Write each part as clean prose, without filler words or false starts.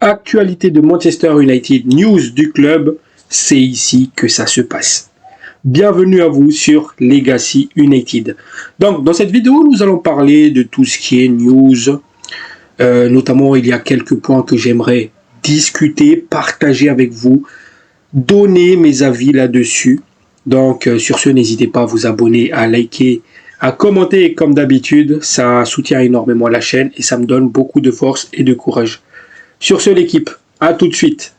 Actualité de Manchester United, news du club, c'est ici que ça se passe. Bienvenue à vous sur Legacy United. Donc, dans cette vidéo, nous allons parler de tout ce qui est news. Notamment, il y a quelques points que j'aimerais discuter, partager avec vous, donner mes avis là-dessus. Donc, sur ce, n'hésitez pas à vous abonner, à liker, à commenter comme d'habitude. Ça soutient énormément la chaîne et ça me donne beaucoup de force et de courage. Sur ce, l'équipe, à tout de suite.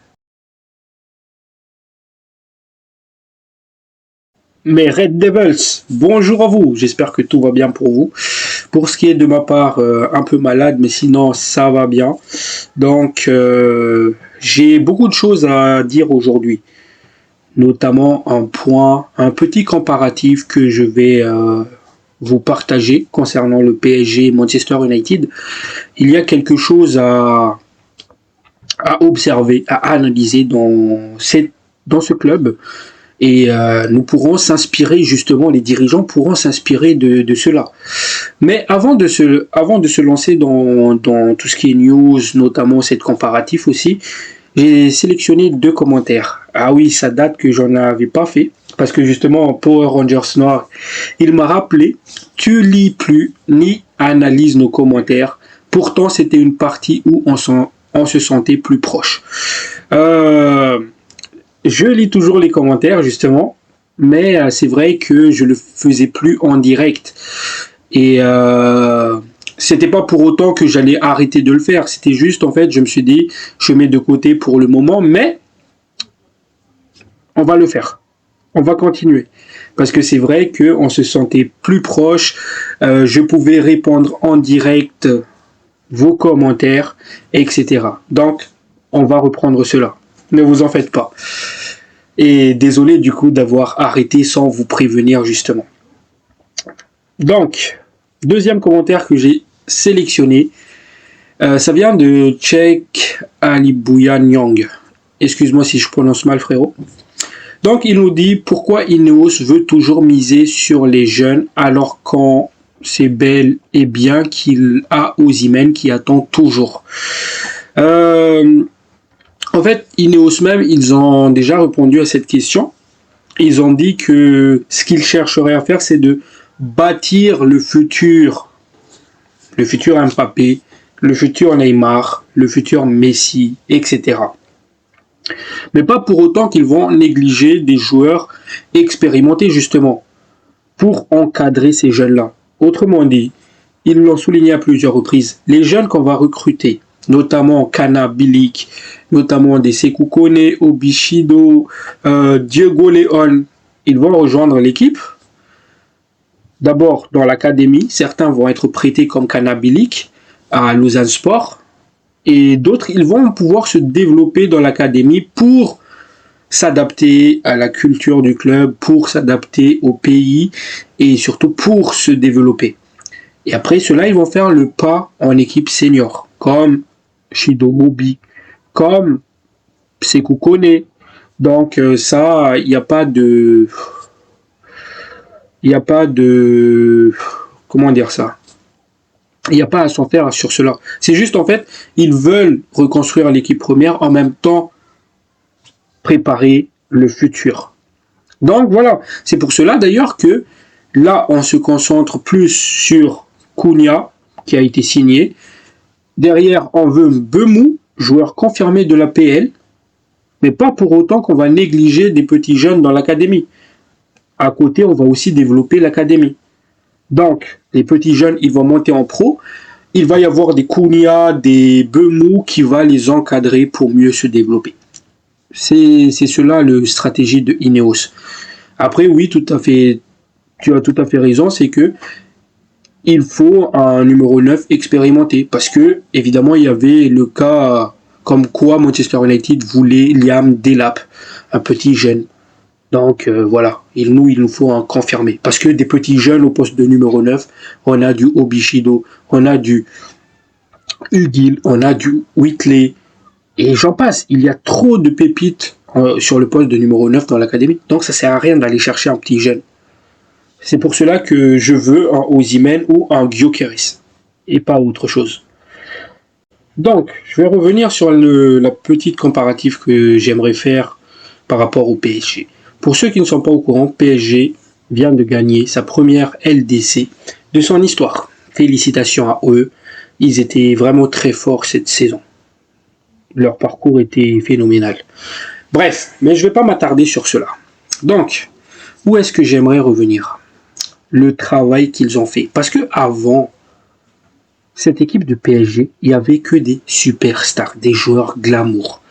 Mes Red Devils, bonjour à vous, j'espère que tout va bien pour vous. Pour ce qui est de ma part, un peu malade, mais sinon ça va bien. Donc j'ai beaucoup de choses à dire aujourd'hui, notamment un petit comparatif que je vais vous partager concernant le PSG et Manchester United. Il y a quelque chose à observer, à analyser dans ce club. Et nous pourrons s'inspirer, justement, les dirigeants pourront s'inspirer de cela. Mais avant de se lancer dans tout ce qui est news, notamment cette comparatif aussi, j'ai sélectionné 2 commentaires. Ah oui, ça date que j'en avais pas fait, parce que justement, Power Rangers Noir, il m'a rappelé, tu lis plus ni analyse nos commentaires. Pourtant, c'était une partie où on se sentait plus proche. Je lis toujours les commentaires, justement, mais c'est vrai que je le faisais plus en direct. Et c'était pas pour autant que j'allais arrêter de le faire. C'était juste, en fait, je me suis dit, je mets de côté pour le moment, mais on va le faire. On va continuer. Parce que c'est vrai qu'on se sentait plus proche. Je pouvais répondre en direct vos commentaires, etc. Donc, on va reprendre cela. Ne vous en faites pas. Et désolé du coup d'avoir arrêté sans vous prévenir justement. Donc, deuxième commentaire que j'ai sélectionné, ça vient de Cheikh Alibouya Nyang. Excuse-moi si je prononce mal frérot. Donc il nous dit pourquoi Ineos veut toujours miser sur les jeunes alors quand c'est bel et bien qu'il a Osimhen qui attend toujours. En fait, Ineos même, ils ont déjà répondu à cette question. Ils ont dit que ce qu'ils chercheraient à faire, c'est de bâtir le futur Mbappé, le futur Neymar, le futur Messi, etc. Mais pas pour autant qu'ils vont négliger des joueurs expérimentés justement pour encadrer ces jeunes-là. Autrement dit, ils l'ont souligné à plusieurs reprises, les jeunes qu'on va recruter, notamment Kana Bilic, notamment des Sekou Kone, Obishido, Diego Leon, ils vont rejoindre l'équipe. D'abord dans l'académie, certains vont être prêtés comme Kana Bilic à Lausanne Sport, et d'autres ils vont pouvoir se développer dans l'académie pour s'adapter à la culture du club, pour s'adapter au pays et surtout pour se développer. Et après cela, ils vont faire le pas en équipe senior, comme Shido Obi, comme Sekou Kone. Donc ça, il n'y a pas de... Comment dire ça? Il n'y a pas à s'en faire sur cela. C'est juste en fait, ils veulent reconstruire l'équipe première, en même temps préparer le futur. Donc voilà, c'est pour cela d'ailleurs que là, on se concentre plus sur Cunha, qui a été signé. Derrière, on veut Bemou, joueur confirmé de la PL, mais pas pour autant qu'on va négliger des petits jeunes dans l'académie. À côté, on va aussi développer l'académie. Donc, les petits jeunes, ils vont monter en pro. Il va y avoir des Cunha, des Bemou qui va les encadrer pour mieux se développer. C'est cela la stratégie de Ineos. Après, oui, tout à fait, tu as tout à fait raison, c'est que il faut un numéro 9 expérimenté. Parce que, évidemment, il y avait le cas comme quoi Manchester United voulait Liam Delap, un petit jeune. Donc voilà, il nous faut un confirmé. Parce que des petits jeunes au poste de numéro 9, on a du Obishido, on a du Hugill, on a du Whitley, et j'en passe. Il y a trop de pépites sur le poste de numéro 9 dans l'académie. Donc ça sert à rien d'aller chercher un petit jeune. C'est pour cela que je veux un Osimhen ou un Gyökeres. Et pas autre chose. Donc, je vais revenir sur la petite comparative que j'aimerais faire par rapport au PSG. Pour ceux qui ne sont pas au courant, PSG vient de gagner sa première LDC de son histoire. Félicitations à eux. Ils étaient vraiment très forts cette saison. Leur parcours était phénoménal. Bref, mais je ne vais pas m'attarder sur cela. Donc, où est-ce que j'aimerais revenir? Le travail qu'ils ont fait. Parce que avant cette équipe de PSG, il n'y avait que des superstars, des joueurs glamour.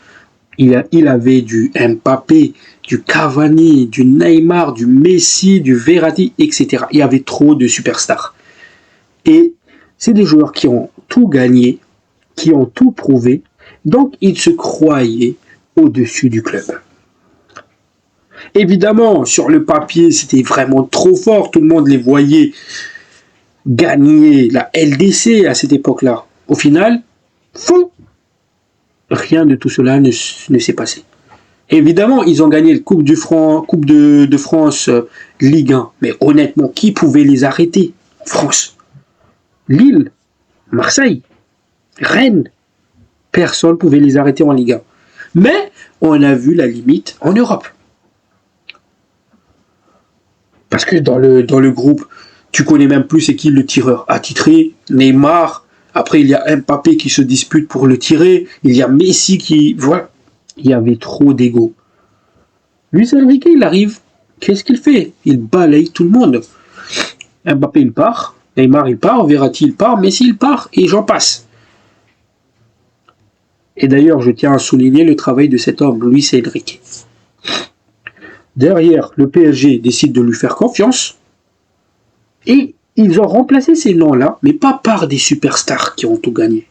Il avait du Mbappé, du Cavani, du Neymar, du Messi, du Verratti, etc. Il y avait trop de superstars. Et c'est des joueurs qui ont tout gagné, qui ont tout prouvé, donc ils se croyaient au-dessus du club. Évidemment, sur le papier, c'était vraiment trop fort, tout le monde les voyait gagner la LDC à cette époque-là. Au final, fou, rien de tout cela ne s'est passé. Évidemment, ils ont gagné la Coupe de France Ligue 1. Mais honnêtement, qui pouvait les arrêter en France? Lille, Marseille, Rennes. Personne ne pouvait les arrêter en Ligue 1. Mais on a vu la limite en Europe. Parce que dans le groupe, tu connais même plus c'est qui le tireur attitré, Neymar. Après, il y a Mbappé qui se dispute pour le tirer. Il y a Messi qui... Voilà. Il y avait trop d'ego. Luis Enrique, il arrive. Qu'est-ce qu'il fait? Il balaye tout le monde. Mbappé, il part. Neymar, il part. Verratti, il part. Messi, il part. Et j'en passe. Et d'ailleurs, je tiens à souligner le travail de cet homme, Luis Enrique. Derrière, le PSG décide de lui faire confiance. Et ils ont remplacé ces noms-là, mais pas par des superstars qui ont tout gagné.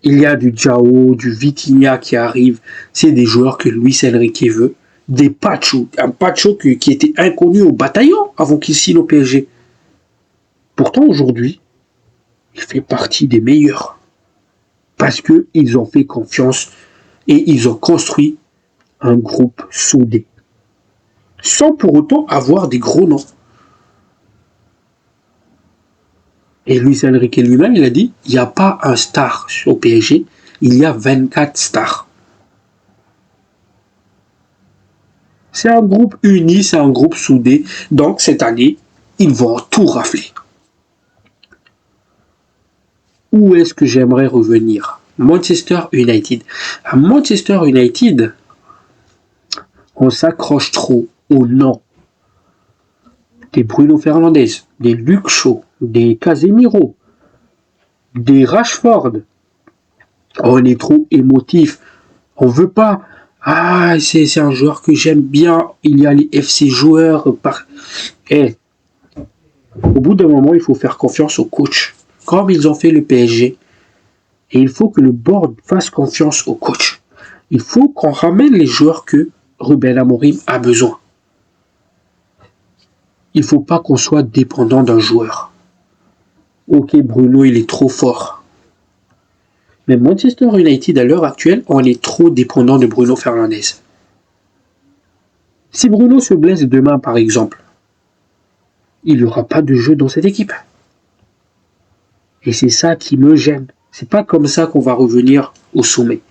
Il y a du Jao, du Vitinha qui arrive. C'est des joueurs que Luis Enrique veut. Des Pacho. Un Pacho qui était inconnu au bataillon avant qu'il signe au PSG. Pourtant, aujourd'hui, il fait partie des meilleurs. Parce qu'ils ont fait confiance et ils ont construit un groupe soudé. Sans pour autant avoir des gros noms. Et Luis Enrique lui-même, il a dit, il n'y a pas un star au PSG, il y a 24 stars. C'est un groupe uni, c'est un groupe soudé. Donc, cette année, ils vont tout rafler. Où est-ce que j'aimerais revenir? Manchester United. À Manchester United, on s'accroche trop au nom des Bruno Fernandes, des Luke Shaw, des Casemiro, des Rashford. On est trop émotif. On veut pas. Ah, c'est un joueur que j'aime bien. Il y a les FC joueurs. Au bout d'un moment, il faut faire confiance au coach. Comme ils ont fait le PSG. Et il faut que le board fasse confiance au coach. Il faut qu'on ramène les joueurs que Ruben Amorim a besoin. Il ne faut pas qu'on soit dépendant d'un joueur. Ok, Bruno, il est trop fort. Mais Manchester United, à l'heure actuelle, on est trop dépendant de Bruno Fernandes. Si Bruno se blesse demain, par exemple, il n'y aura pas de jeu dans cette équipe. Et c'est ça qui me gêne. C'est pas comme ça qu'on va revenir au sommet.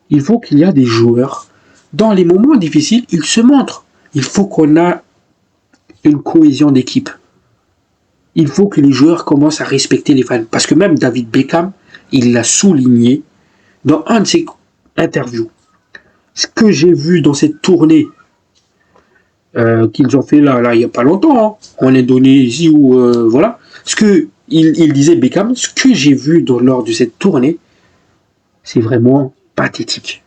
Il faut qu'il y ait des joueurs. Dans les moments difficiles, ils se montrent. Il faut qu'on ait une cohésion d'équipe. Il faut que les joueurs commencent à respecter les fans. Parce que même David Beckham, il l'a souligné dans un de ses interviews. Ce que j'ai vu dans cette tournée qu'ils ont fait là, il n'y a pas longtemps, en Indonésie ou voilà, ce que il disait Beckham, ce que j'ai vu lors de cette tournée, c'est vraiment pathétique.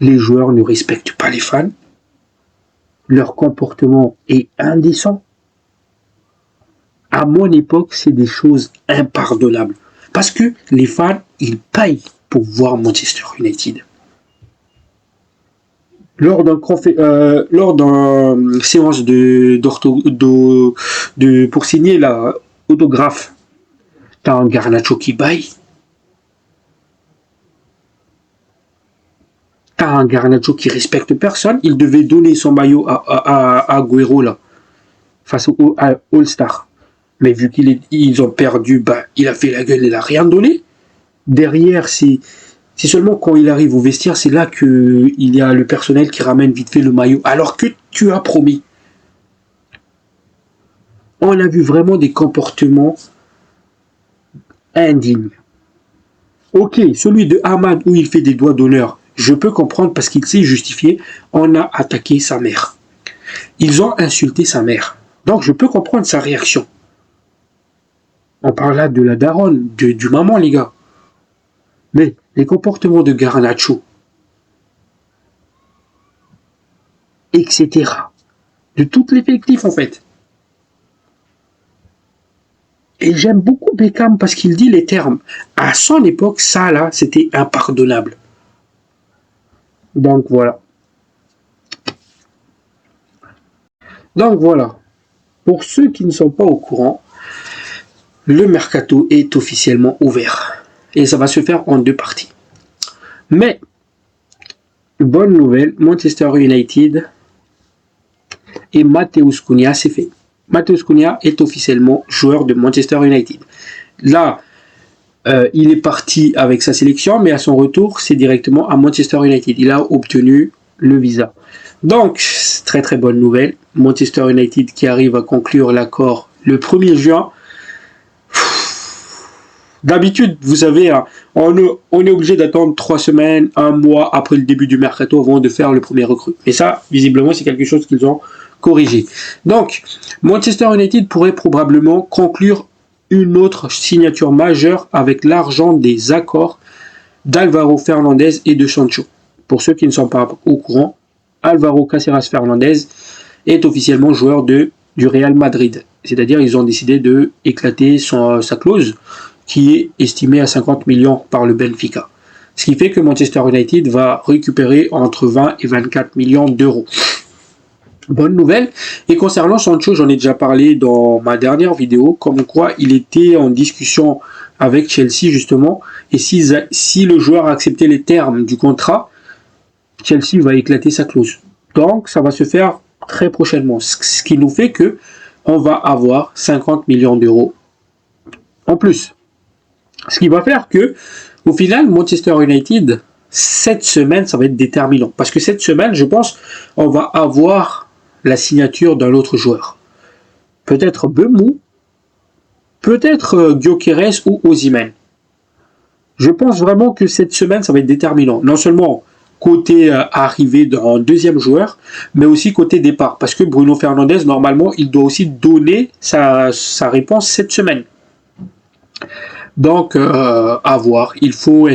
Les joueurs ne respectent pas les fans, leur comportement est indécent. À mon époque, c'est des choses impardonnables. Parce que les fans, ils payent pour voir Manchester United. Lors d'une séance pour signer l'autographe, t'as un Garnacho qui baille. T'as un Garnacho qui respecte personne. Il devait donner son maillot à Agüero là, face au All-Star. Mais vu qu'ils ont perdu, bah, il a fait la gueule, il n'a rien donné. Derrière, c'est seulement quand il arrive au vestiaire, c'est là qu'il y a le personnel qui ramène vite fait le maillot. Alors que tu as promis. On a vu vraiment des comportements indignes. Ok, celui de Ahmad où il fait des doigts d'honneur, je peux comprendre parce qu'il s'est justifié. On a attaqué sa mère. Ils ont insulté sa mère. Donc je peux comprendre sa réaction. On parle là de la daronne, du maman, les gars. Mais les comportements de Garnacho, etc. De tout l'effectif, en fait. Et j'aime beaucoup Beckham parce qu'il dit les termes. À son époque, ça, là, c'était impardonnable. Donc, voilà. Donc, voilà. Pour ceux qui ne sont pas au courant, le mercato est officiellement ouvert. Et ça va se faire en 2 parties. Mais, bonne nouvelle, Manchester United et Matheus Cunha, c'est fait. Matheus Cunha est officiellement joueur de Manchester United. Là, il est parti avec sa sélection, mais à son retour, c'est directement à Manchester United. Il a obtenu le visa. Donc, très très bonne nouvelle. Manchester United qui arrive à conclure l'accord le 1er juin. D'habitude, vous savez, hein, on est obligé d'attendre 3 semaines, 1 mois après le début du mercato avant de faire le premier recrue. Et ça, visiblement, c'est quelque chose qu'ils ont corrigé. Donc, Manchester United pourrait probablement conclure une autre signature majeure avec l'argent des accords d'Alvaro Fernandez et de Sancho. Pour ceux qui ne sont pas au courant, Alvaro Caceres Fernandez est officiellement joueur du Real Madrid. C'est-à-dire ils ont décidé de éclater sa clause qui est estimée à 50 millions par le Benfica. Ce qui fait que Manchester United va récupérer entre 20 et 24 millions d'euros. Bonne nouvelle. Et concernant Sancho, j'en ai déjà parlé dans ma dernière vidéo, comme quoi il était en discussion avec Chelsea justement, et si le joueur a accepté les termes du contrat, Chelsea va éclater sa clause. Donc ça va se faire très prochainement, ce qui nous fait que on va avoir 50 millions d'euros en plus. Ce qui va faire que, au final, Manchester United, cette semaine, ça va être déterminant. Parce que cette semaine, je pense, on va avoir la signature d'un autre joueur. Peut-être Bemou, peut-être Gyökeres ou Osimhen. Je pense vraiment que cette semaine, ça va être déterminant. Non seulement côté arrivée d'un deuxième joueur, mais aussi côté départ. Parce que Bruno Fernandes, normalement, il doit aussi donner sa réponse cette semaine. Donc, à voir. Il faut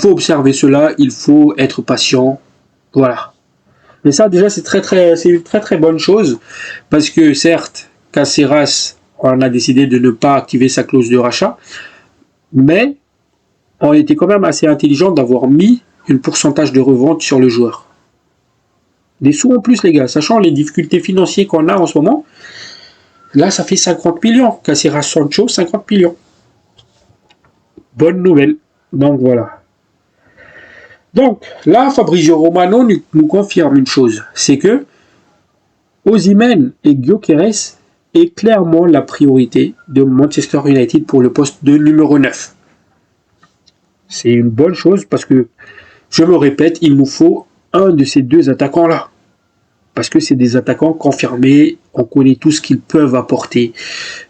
observer cela, il faut être patient. Voilà. Mais ça, déjà, c'est une très très bonne chose. Parce que, certes, Caceres, on a décidé de ne pas activer sa clause de rachat. Mais, on était quand même assez intelligent d'avoir mis un pourcentage de revente sur le joueur. Des sous en plus, les gars. Sachant les difficultés financières qu'on a en ce moment, là, ça fait 50 millions. Caceres Sancho, 50 millions. Bonne nouvelle. Donc, voilà. Donc, là, Fabrizio Romano nous confirme une chose. C'est que Osimhen et Gyökeres est clairement la priorité de Manchester United pour le poste de numéro 9. C'est une bonne chose parce que, je me répète, il nous faut un de ces deux attaquants-là. Parce que c'est des attaquants confirmés, on connaît tout ce qu'ils peuvent apporter.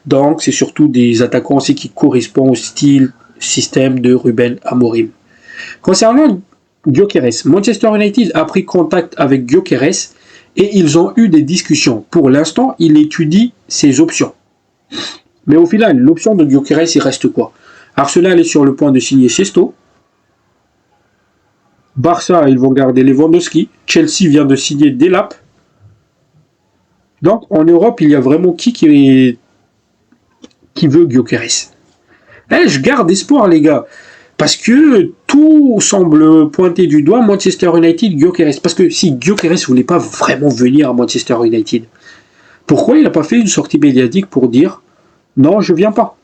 Donc, c'est surtout des attaquants aussi qui correspondent au système de Ruben Amorim. Concernant Gyökeres, Manchester United a pris contact avec Gyökeres et ils ont eu des discussions. Pour l'instant, il étudie ses options. Mais au final, l'option de Gyökeres, il reste quoi? Arsenal est sur le point de signer Sesto. Barça, ils vont garder Lewandowski. Chelsea vient de signer Delap. Donc, en Europe, il y a vraiment qui veut Gyökeres. Je garde espoir, les gars. Parce que tout semble pointer du doigt Manchester United, Gyökeres. Parce que si Gyökeres ne voulait pas vraiment venir à Manchester United, pourquoi il n'a pas fait une sortie médiatique pour dire « Non, je ne viens pas ».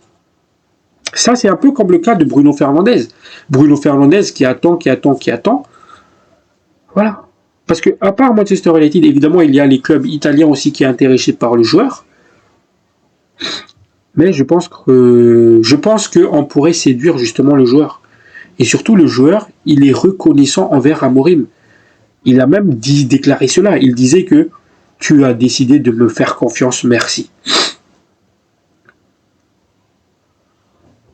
Ça, c'est un peu comme le cas de Bruno Fernandes. Bruno Fernandes qui attend. Voilà. Parce que, à part Manchester United, évidemment, il y a les clubs italiens aussi qui sont intéressés par le joueur. Mais je pense qu'on pourrait séduire justement le joueur. Et surtout, le joueur, il est reconnaissant envers Amorim. Il a même déclaré cela. Il disait que tu as décidé de me faire confiance, merci.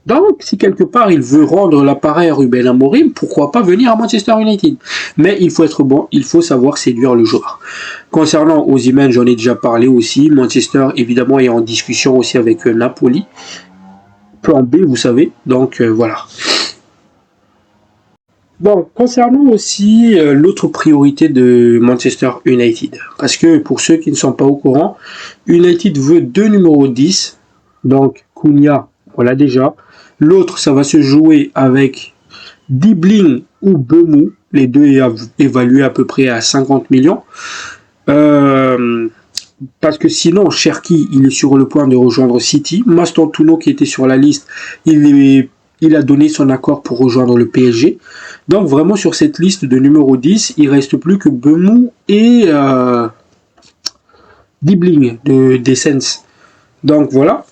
Donc, si quelque part il veut rendre l'appareil à Ruben Amorim, pourquoi pas venir à Manchester United? Mais il faut être bon, il faut savoir séduire le joueur. Concernant Osimhen, j'en ai déjà parlé aussi. Manchester, évidemment, est en discussion aussi avec Napoli. Plan B, vous savez. Donc, voilà. Bon, concernant aussi l'autre priorité de Manchester United, parce que pour ceux qui ne sont pas au courant, United veut 2 numéros 10, donc Cunha, on l'a déjà. L'autre, ça va se jouer avec Dibling ou Bemou, les deux évalués à peu près à 50 millions. Parce que sinon, Cherki, il est sur le point de rejoindre City. Mastantuono, qui était sur la liste, il a donné son accord pour rejoindre le PSG. Donc vraiment sur cette liste de numéro 10, il reste plus que Bemou et Dibling des Sens. Donc voilà.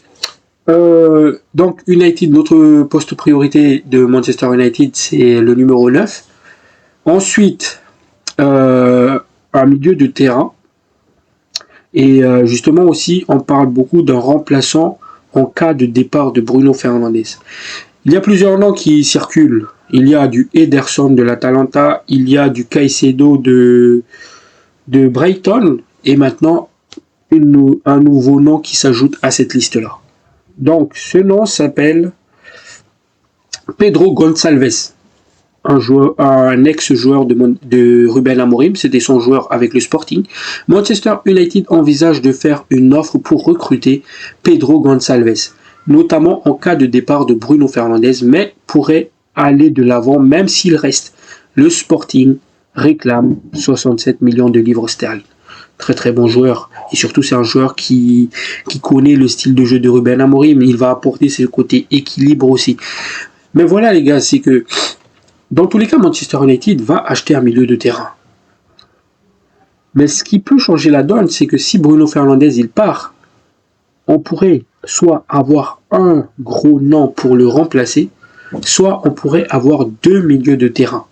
Donc United, notre poste priorité de Manchester United, c'est le numéro 9. Ensuite, un milieu de terrain. Et justement aussi, on parle beaucoup d'un remplaçant en cas de départ de Bruno Fernandes. Il y a plusieurs noms qui circulent. Il y a du Ederson de l'Atalanta, il y a du Caicedo de Brighton, et maintenant un nouveau nom qui s'ajoute à cette liste-là. Donc, ce nom s'appelle Pedro Gonçalves, un ex-joueur de Ruben Amorim, c'était son joueur avec le Sporting. Manchester United envisage de faire une offre pour recruter Pedro Gonçalves, notamment en cas de départ de Bruno Fernandes, mais pourrait aller de l'avant même s'il reste. Le Sporting réclame 67 millions de livres sterling. Très très bon joueur, et surtout c'est un joueur qui connaît le style de jeu de Ruben Amorim, il va apporter ce côté équilibre aussi. Mais voilà les gars, c'est que dans tous les cas, Manchester United va acheter un milieu de terrain. Mais ce qui peut changer la donne, c'est que si Bruno Fernandes il part, on pourrait soit avoir un gros nom pour le remplacer, soit on pourrait avoir 2 milieux de terrain.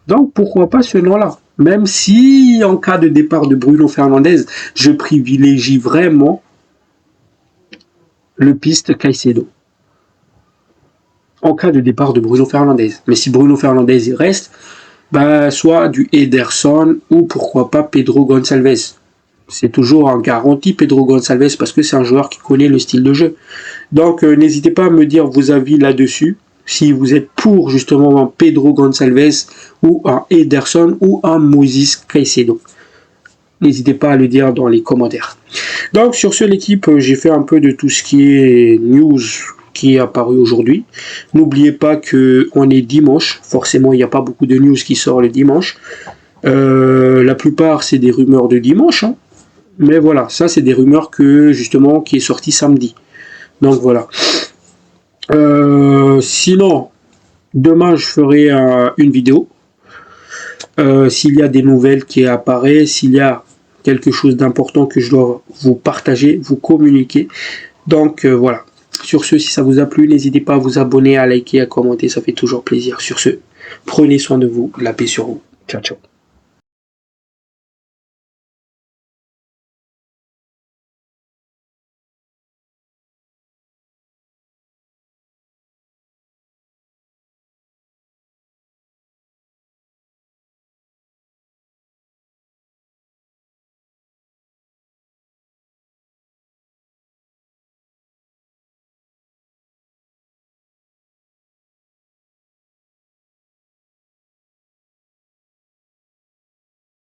Donc pourquoi pas ce nom-là? Même si en cas de départ de Bruno Fernandes, je privilégie vraiment le piste Caicedo. En cas de départ de Bruno Fernandes. Mais si Bruno Fernandes il reste, soit du Ederson ou pourquoi pas Pedro Gonçalves. C'est toujours en garantie Pedro Gonçalves parce que c'est un joueur qui connaît le style de jeu. Donc n'hésitez pas à me dire vos avis là-dessus. Si vous êtes pour justement un Pedro Gonçalves ou un Ederson ou un Moïse Caicedo. N'hésitez pas à le dire dans les commentaires. Donc sur ce l'équipe, j'ai fait un peu de tout ce qui est news qui est apparu aujourd'hui. N'oubliez pas qu'on est dimanche. Forcément, il n'y a pas beaucoup de news qui sort le dimanche. La plupart, c'est des rumeurs de dimanche. Hein. Mais voilà, ça, c'est des rumeurs qui est sorti samedi. Donc voilà. Sinon, demain, je ferai une vidéo. S'il y a des nouvelles qui apparaissent, s'il y a quelque chose d'important que je dois vous partager, vous communiquer. Donc voilà. Sur ce, si ça vous a plu, n'hésitez pas à vous abonner, à liker, à commenter, ça fait toujours plaisir. Sur ce, prenez soin de vous, la paix sur vous. Ciao, ciao.